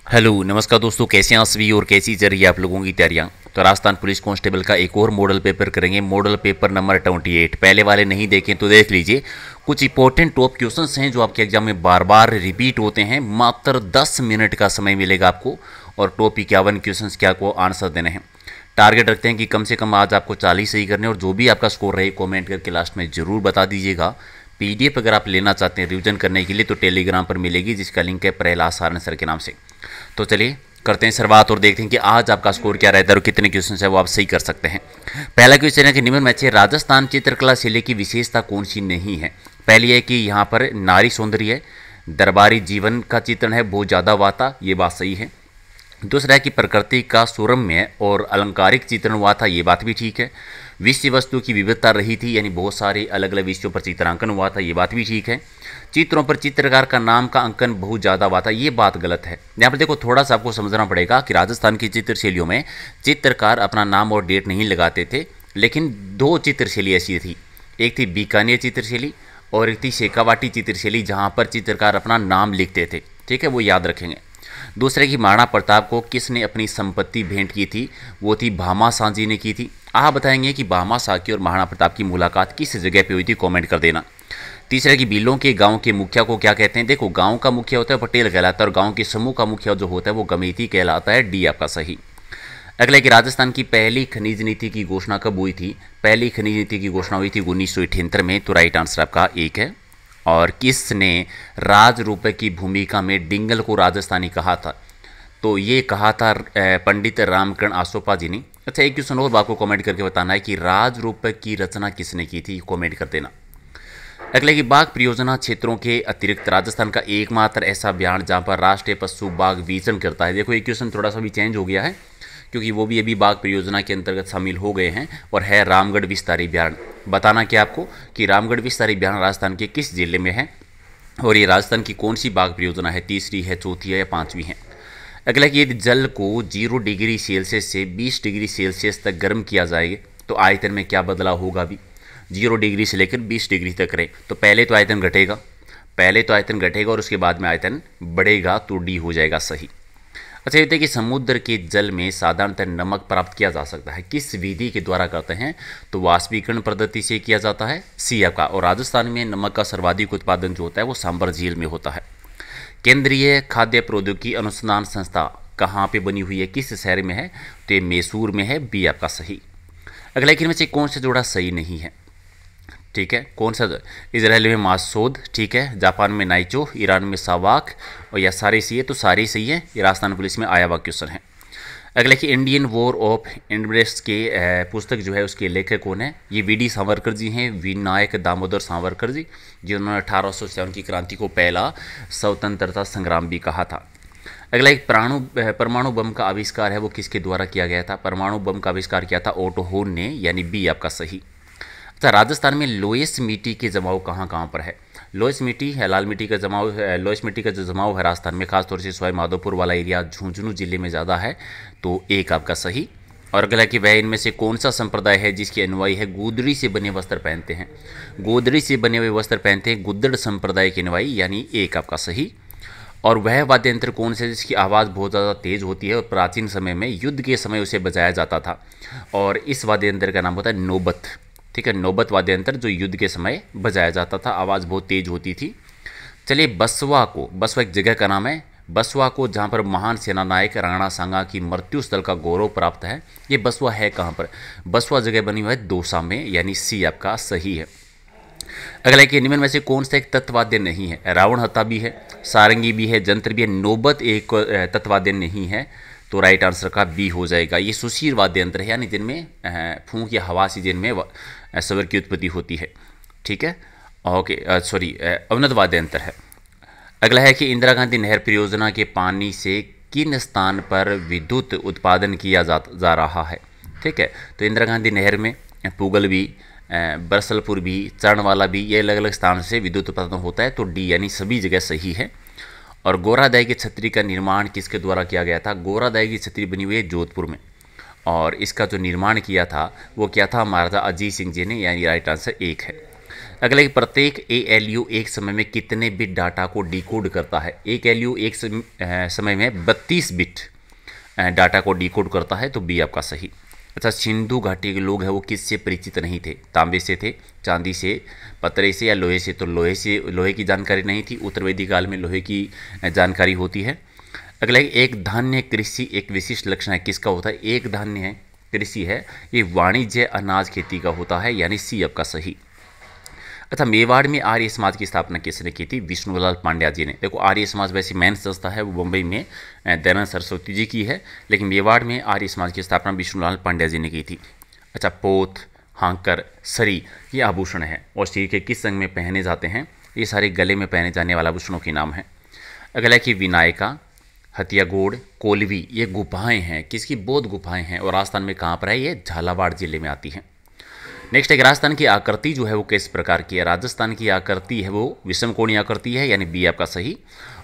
Hello नमस्कार दोस्तों, कैसे हैं आप सभी और कैसी चल रही है आप लोगों की तैयारियां। तो राजस्थान पुलिस कांस्टेबल का एक और मॉडल पेपर करेंगे, मॉडल पेपर नंबर 28। पहले वाले नहीं देखें तो देख लीजिए। कुछ इंपॉर्टेंट टॉप क्वेश्चंस हैं जो आपके एग्जाम में बार बार रिपीट होते हैं। मात्र 10 मिनट का समय मिलेगा आपको और टॉप 51 क्वेश्चंस के आपको आंसर देने हैं। टारगेट रखते हैं कि कम से कम आज आपको 40 सही करने, और जो भी आपका स्कोर रहे कमेंट करके लास्ट में ज़रूर बता दीजिएगा। पीडीएफ अगर आप लेना चाहते हैं रिवीजन करने के लिए तो टेलीग्राम पर मिलेगी, जिसका लिंक है प्रहलाद सारन सर के नाम से। तो चलिए करते हैं शुरुआत और देखते हैं कि आज आपका स्कोर क्या रहता है और कितने क्वेश्चन है वो आप सही कर सकते हैं। पहला क्वेश्चन है कि निम्न में से राजस्थान चित्रकला शैली की विशेषता कौन सी नहीं है। पहली है कि यहाँ पर नारी सौंदर्य है, दरबारी जीवन का चित्रण है, बहुत ज़्यादा वाता, ये बात सही है। दूसरा है कि प्रकृति का सुरम्य और अलंकारिक चित्रण हुआ था, ये बात भी ठीक है। विषय वस्तु की विविधता रही थी, यानी बहुत सारे अलग अलग विषयों पर चित्रांकन हुआ था, ये बात भी ठीक है। चित्रों पर चित्रकार का नाम का अंकन बहुत ज़्यादा हुआ था, ये बात गलत है। यहाँ पर देखो थोड़ा सा आपको समझना पड़ेगा कि राजस्थान की चित्रशैलियों में चित्रकार अपना नाम और डेट नहीं लगाते थे, लेकिन दो चित्रशैली ऐसी थी। एक थी बीकानेर चित्रशैली और एक थी शेखावाटी चित्रशैली, जहाँ पर चित्रकार अपना नाम लिखते थे। ठीक है, वो याद रखेंगे। दूसरे की महाराणा प्रताप को किसने अपनी संपत्ति भेंट की थी, वो थी भामा सांझी ने की थी। आप बताएंगे कि भामा शाह की और महाराणा प्रताप की मुलाकात किस जगह पे हुई थी, कमेंट कर देना। तीसरा कि बिलों के गांव के मुखिया को क्या कहते हैं। देखो गांव का मुखिया होता है पटेल कहलाता है, और गांव के समूह का मुखिया जो होता है वो गमेती कहलाता है। डी आपका सही। अगला कि राजस्थान की पहली खनिज नीति की घोषणा कब हुई थी। पहली खनिज नीति की घोषणा हुई थी 1978 में, तो राइट आंसर आपका एक है। और किसने राज रुपये की भूमिका में डिंगल को राजस्थानी कहा था, तो ये कहा था पंडित रामकरण आसोपा जी ने। अच्छा, एक क्वेश्चन और आपको कमेंट करके बताना है कि राज रूप की रचना किसने की थी, कमेंट कर देना। अगले की बाघ परियोजना क्षेत्रों के अतिरिक्त राजस्थान का एकमात्र ऐसा अभियान जहां पर राष्ट्रीय पशु बाघ विचरण करता है। देखो ये क्वेश्चन थोड़ा सा भी चेंज हो गया है, क्योंकि वो भी अभी बाघ परियोजना के अंतर्गत शामिल हो गए हैं, और है रामगढ़ विस्तारी अभियान। बताना क्या आपको कि रामगढ़ विस्तारी अभियान राजस्थान के किस जिले में है, और ये राजस्थान की कौन सी बाघ परियोजना है, तीसरी है, चौथी है या पाँचवीं है। अगला कि यदि जल को 0 डिग्री सेल्सियस से 20 डिग्री सेल्सियस तक गर्म किया जाएगा तो आयतन में क्या बदलाव होगा। भी 0 डिग्री से लेकर 20 डिग्री तक रहे तो पहले तो आयतन घटेगा और उसके बाद में आयतन बढ़ेगा, तो डी हो जाएगा सही। अच्छा, ये कि समुद्र के जल में साधारणतः नमक प्राप्त किया जा सकता है, किस विधि के द्वारा करते हैं, तो वाष्पीकरण पद्धति से किया जाता है, सी आपका। और राजस्थान में नमक का सर्वाधिक उत्पादन जो होता है वो सांबर झील में होता है। केंद्रीय खाद्य प्रौद्योगिकी अनुसंधान संस्था कहाँ पे बनी हुई है, किस शहर में है, तो ये मैसूर में है, बी आपका सही। अगला कि इनमें से कौन सा जोड़ा सही नहीं है। ठीक है, कौन सा। इजराइल में मासूद, ठीक है, जापान में नाइचो, ईरान में सावाक, और यह सारे सही है, तो सारे सही है। ये राजस्थान पुलिस में आया हुआ क्वेश्चन है। अगला कि इंडियन वॉर ऑफ इंडिपेंडेंस के पुस्तक जो है उसके लेखक कौन है, ये वी.डी. सावरकर जी हैं, विनायक दामोदर सावरकर जी, जिन्होंने 1857 की क्रांति को पहला स्वतंत्रता संग्राम भी कहा था। अगला एक परमाणु बम का आविष्कार है वो किसके द्वारा किया गया था। परमाणु बम का आविष्कार किया था ओटो होन ने, यानी बी आपका सही। अच्छा, राजस्थान में लोएस्ट मिट्टी के जमाव कहाँ कहाँ पर है। लोएस्ट मिट्टी है, लाल मिट्टी का जमाव है। लोएस्ट मिट्टी का जो जमाव है राजस्थान में खासतौर से सवाई माधोपुर वाला एरिया झुंझुनू जिले में ज़्यादा है, तो एक आपका सही। और अगला कि वह इनमें से कौन सा संप्रदाय है जिसके अनुयायी है गोदड़ी से बने वस्त्र पहनते हैं। गोदड़ी से बने हुए वस्त्र पहनते हैं गुद्दड़ संप्रदाय के अनुयायी, यानी एक आपका सही। और वह वाद्य यंत्र कौन सा जिसकी आवाज़ बहुत ज़्यादा तेज़ होती है और प्राचीन समय में युद्ध के समय उसे बजाया जाता था, और इस वाद्य यंत्र का नाम होता है नौबत। ठीक है, नौबत वाद्य यंत्र जो युद्ध के समय बजाया जाता था, आवाज़ बहुत तेज होती थी। चलिए बसवा एक जगह का नाम है, बसवा को जहाँ पर महान सेनानायक राणा सांगा की मृत्यु स्थल का गौरव प्राप्त है, ये बसवा है कहाँ पर। बसवा जगह बनी हुई है दौसा में, यानी सी आपका सही है। अगला कि निम्न में से कौन सा एक तत्वाद्य नहीं है। रावण हत्था भी है, सारंगी भी है, जंत्र भी है, नौबत एक तत्वाद्य नहीं है, तो राइट आंसर का बी हो जाएगा। ये सुशीर वाद्य यंत्र है, यानी जिनमें फूंक या हवा से जिनमें स्वर की उत्पत्ति होती है। ठीक है, ओके, सॉरी, अवनत वाद्य यंत्र है। अगला है कि इंदिरा गांधी नहर परियोजना के पानी से किन स्थान पर विद्युत उत्पादन किया जा रहा है। ठीक है, तो इंदिरा गांधी नहर में पुगल भी, बरसलपुर भी, चरणवाला भी, ये अलग अलग स्थान से विद्युत उत्पादन होता है, तो डी यानी सभी जगह सही है। और गोरादाई की छतरी का निर्माण किसके द्वारा किया गया था। गोरादाई की छतरी बनी हुई है जोधपुर में, और इसका जो निर्माण किया था वो क्या था, महाराजा अजीत सिंह जी ने, यानी राइट आंसर एक है। अगला कि प्रत्येक ALU एक समय में कितने बिट डाटा को डिकोड करता है? एक ALU एक समय में 32 बिट डाटा को डिकोड करता है, तो बी आपका सही। अच्छा, सिंधु घाटी के लोग हैं वो किससे परिचित नहीं थे? तांबे से थे, चांदी से, पत्थर से या लोहे से? तो लोहे की जानकारी नहीं थी। उत्तर वैदिक काल में लोहे की जानकारी होती है। अगला एक धान्य कृषि एक विशिष्ट लक्षण है, किसका होता है? एक धान्य है कृषि है, ये वाणिज्य अनाज खेती का होता है, यानी सी आपका सही। अच्छा, मेवाड़ में आर्य समाज की स्थापना किसने की थी? विष्णुलाल पांड्या जी ने। देखो, आर्य समाज वैसे मेन संस्था है वो मुंबई में दयानंद सरस्वती जी की है, लेकिन मेवाड़ में आर्य समाज की स्थापना विष्णुलाल पांड्या जी ने की थी। अच्छा, पोत, हांकर, सरी ये आभूषण है और शरीर के किस अंग में पहने जाते हैं? ये सारे गले में पहने जाने वाले आभूषणों के नाम हैं। अगला कि विनायका, हथियागोड़, कोलवी ये गुफाएं हैं, किसकी? बौद्ध गुफाएं हैं, और राजस्थान में कहाँ पर है? ये झालावाड़ जिले में आती हैं। नेक्स्ट है, राजस्थान की आकृति जो है वो किस प्रकार की है? राजस्थान की आकृति है वो विषमकोणीय आकृति है, यानी बी आपका सही।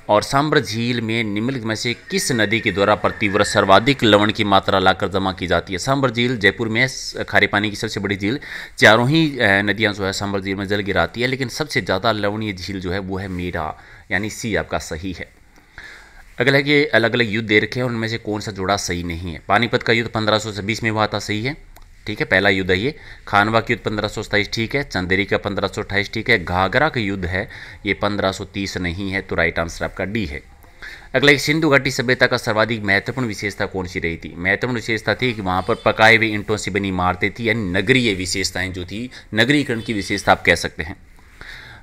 और सांभर झील में निम्नलिखित में से किस नदी के द्वारा प्रतिवर्ष सर्वाधिक लवण की मात्रा लाकर जमा की जाती है? सांभर झील जयपुर में खारे पानी की सबसे बड़ी झील। चारों ही नदियां जो है सांभर झील में जल गिराती है, लेकिन सबसे ज़्यादा लवणीय झील जो है वो है मीरा, यानी सी आपका सही है। अगला है कि अलग अलग युद्ध दे रखे हैं, उनमें से कौन सा जोड़ा सही नहीं है? पानीपत का युद्ध 1526 में हुआ था, सही है, ठीक है, पहला युद्ध है ये। खानवा का युद्ध 1527 ठीक है। चंदेरी का 1528 ठीक है। घाघरा का युद्ध है ये 1530 नहीं है, तो राइट आंसर आपका डी है। अगला एक, सिंधु घाटी सभ्यता का सर्वाधिक महत्वपूर्ण विशेषता कौन सी रही थी? महत्वपूर्ण विशेषता थी कि वहाँ पर पकाए हुए ईंटों से बनी इमारतें थी, यानी नगरीय विशेषताएं जो थी, नगरीकरण की विशेषता आप कह सकते हैं।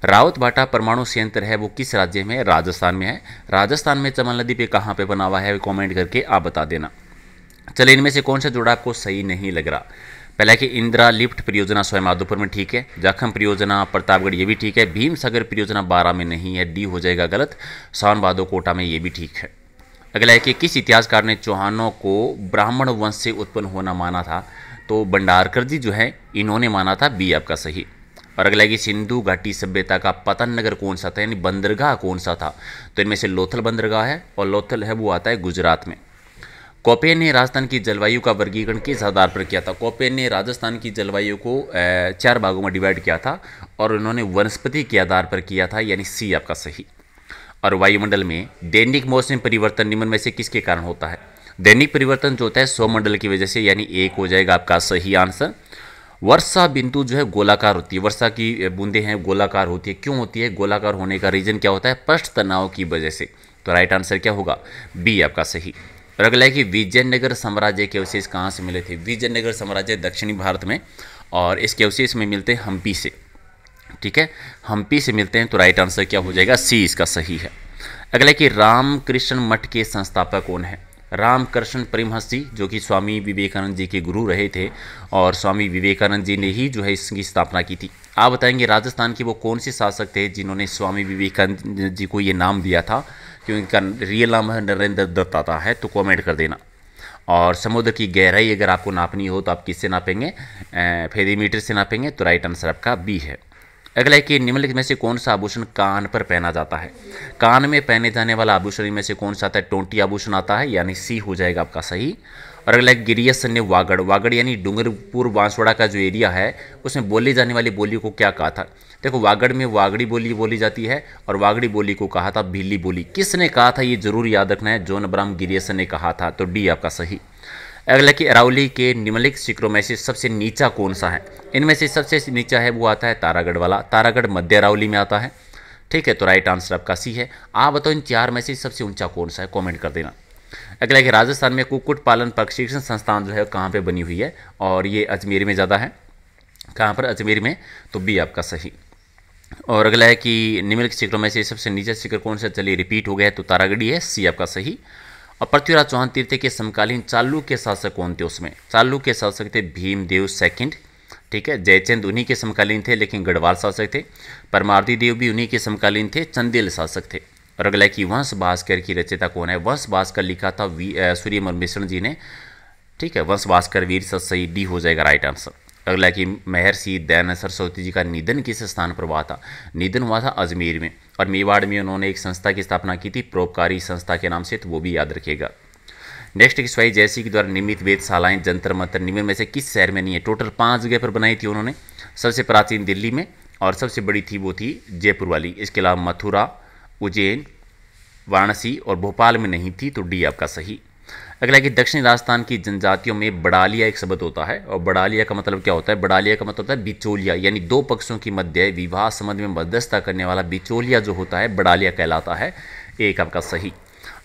रावत भाटा परमाणु संयंत्र है वो किस राज्य में है? राजस्थान में है। राजस्थान में चमन नदी पे कहाँ पे बना हुआ है, कॉमेंट करके आप बता देना। चलिए, इनमें से कौन सा जोड़ा आपको सही नहीं लग रहा? पहला कि इंदिरा लिफ्ट परियोजना स्वयं माधोपुर में ठीक है। जाखम परियोजना प्रतापगढ़ ये भी ठीक है। भीम सागर परियोजना 12 में नहीं है, डी हो जाएगा गलत। सावन भादो कोटा में ये भी ठीक है। अगला है कि किस इतिहासकार ने चौहानों को ब्राह्मण वंश से उत्पन्न होना माना था? तो भंडारकर जी जो है इन्होंने माना था, बी आपका सही। और अगला है कि सिंधु घाटी सभ्यता का पतन नगर कौन सा था, यानी बंदरगाह कौन सा था? तो इनमें से लोथल बंदरगाह है, और लोथल है वो आता है गुजरात में। कोपेन ने राजस्थान की जलवायु का वर्गीकरण किस आधार पर किया था? कोपेन ने राजस्थान की जलवायु को 4 भागों में डिवाइड किया था, और उन्होंने वनस्पति के आधार पर किया था, यानी सी आपका सही। और वायुमंडल में दैनिक मौसम परिवर्तन निम्न में से किसके कारण होता है? दैनिक परिवर्तन जो होता है सौमंडल की वजह से, यानी एक हो जाएगा आपका सही आंसर। वर्षा बिंदु जो है गोलाकार होती है, वर्षा की बूंदें हैं गोलाकार होती है। क्यों होती है? गोलाकार होने का रीजन क्या होता है? पृष्ठ तनाव की वजह से। तो राइट आंसर क्या होगा? बी आपका सही। और अगला है कि विजयनगर साम्राज्य के अवशेष कहाँ से मिले थे? विजयनगर साम्राज्य दक्षिणी भारत में, और इसके अवशेष में मिलते हैं हम्पी से, ठीक है, हम्पी से मिलते हैं। तो राइट आंसर क्या हो जाएगा? सी इसका सही है। अगला है कि रामकृष्ण मठ के संस्थापक कौन है? रामकृष्ण परमहंस जी, जो कि स्वामी विवेकानंद जी के गुरु रहे थे, और स्वामी विवेकानंद जी ने ही जो है इसकी स्थापना की थी। आप बताएंगे राजस्थान के वो कौन से शासक थे जिन्होंने स्वामी विवेकानंद जी को ये नाम दिया था? क्योंकि इनका रियल नाम है नरेंद्र दत्त आता है, तो कमेंट कर देना। और समुद्र की गहराई अगर आपको नापनी हो तो आप किससे नापेंगे? फेरीमीटर से नापेंगे, तो राइट आंसर आपका बी है। अगला है कि निम्नलिखित में से कौन सा आभूषण कान पर पहना जाता है? कान में पहने जाने वाला आभूषण में से कौन सा आता है? टोंटी आभूषण आता है, यानी सी हो जाएगा आपका सही। और अगला है गिरियसन ने वागड़, वागड़ यानी डूंगरपुर बांसवाड़ा का जो एरिया है उसमें बोली जाने वाली बोली को क्या कहा था? देखो, वागड़ में वागड़ी बोली बोली जाती है, और वागड़ी बोली को कहा था भीली बोली। किसने कहा था ये जरूर याद रखना है, जॉन अब्राहम गिरियसन ने कहा था, तो डी आपका सही। अगला कि अरावली के निम्नलिखित शिखरों में से सबसे नीचा कौन सा है? इनमें से सबसे नीचा है वो आता है तारागढ़ वाला। तारागढ़ मध्य अरावली में आता है, ठीक है, तो राइट आंसर आपका सी है। आप बताओ इन 4 में से सबसे ऊंचा कौन सा है? कमेंट कर देना। अगला कि राजस्थान में कुक्कुट पालन प्रशिक्षण संस्थान जो है कहाँ पे बनी हुई है? और ये अजमेर में ज़्यादा है। कहाँ पर? अजमेर में, तो बी आपका सही। और अगला है कि निम्नलिखित शिखरों में से सबसे नीचा शिखर कौन सा? चलिए रिपीट हो गया है, तो तारागढ़ी है, सी आपका सही। और पृथ्वीराज चौहान तीर्थ के समकालीन चालुक्य शासक कौन थे? उसमें चालुक्य शासक थे भीमदेव सेकंड, ठीक है। जयचंद उन्हीं के समकालीन थे, लेकिन गढ़वाल शासक थे। परमार्दी देव भी उन्हीं के समकालीन थे, चंदेल शासक थे। और अगला कि वंश भास्कर की रचयिता कौन है? वंश भास्कर लिखा था सूर्यमल मिश्र जी ने, ठीक है। वंश भास्कर वीर सही, डी हो जाएगा राइट आंसर। अगला कि महर्षि दयानंद सरस्वती जी का निधन किस स्थान पर हुआ था? निधन हुआ था अजमेर में, और मेवाड़ में उन्होंने एक संस्था की स्थापना की थी परोपकारी संस्था के नाम से, तो वो भी याद रखिएगा। नेक्स्ट स्वाई जैसी के द्वारा निर्मित वेधशालाएं जंतर मंतर निम्न में से किस शहर में नहीं है? टोटल 5 जगह पर बनाई थी उन्होंने। सबसे प्राचीन दिल्ली में, और सबसे बड़ी थी वो थी जयपुर वाली। इसके अलावा मथुरा, उज्जैन, वाराणसी और भोपाल में नहीं थी, तो डी आपका सही। अगला है कि दक्षिणी राजस्थान की जनजातियों में बड़ालिया एक शब्द होता है, और बड़ालिया का मतलब क्या होता है? बड़ालिया का मतलब होता है बिचौलिया, यानी दो पक्षों के मध्य विवाह संबंध में मध्यस्थता करने वाला बिचौलिया जो होता है बड़ालिया कहलाता है। एक आपका सही।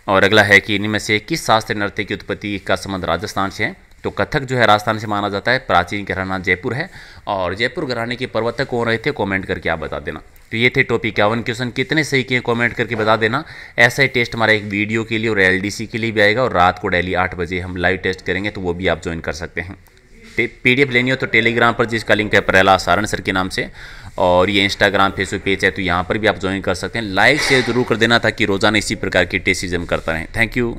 और अगला है कि इनमें से किस शास्त्रीय नृत्य की उत्पत्ति का संबंध राजस्थान से है? तो कथक जो है राजस्थान से माना जाता है, प्राचीन घराना जयपुर है। और जयपुर घराने के प्रवर्तक कौन रहे थे? कमेंट करके आप बता देना। तो ये थे टॉपिक 51 क्वेश्चन। कितने सही किए कमेंट करके बता देना। ऐसा ही टेस्ट हमारा एक वीडियो के लिए और एलडीसी के लिए भी आएगा, और रात को डेली 8 बजे हम लाइव टेस्ट करेंगे, तो वो भी आप ज्वाइन कर सकते हैं। पीडीएफ लेनी हो तो टेलीग्राम पर, जिसका लिंक है प्रहलाद सारण सर के नाम से, और ये इंस्टाग्राम फेसबुक पेज है, तो यहाँ पर भी आप ज्वाइन कर सकते हैं। लाइक शेयर जरूर कर देना ताकि रोजाना इसी प्रकार की टेस्ट हम करता रहें। Thank you.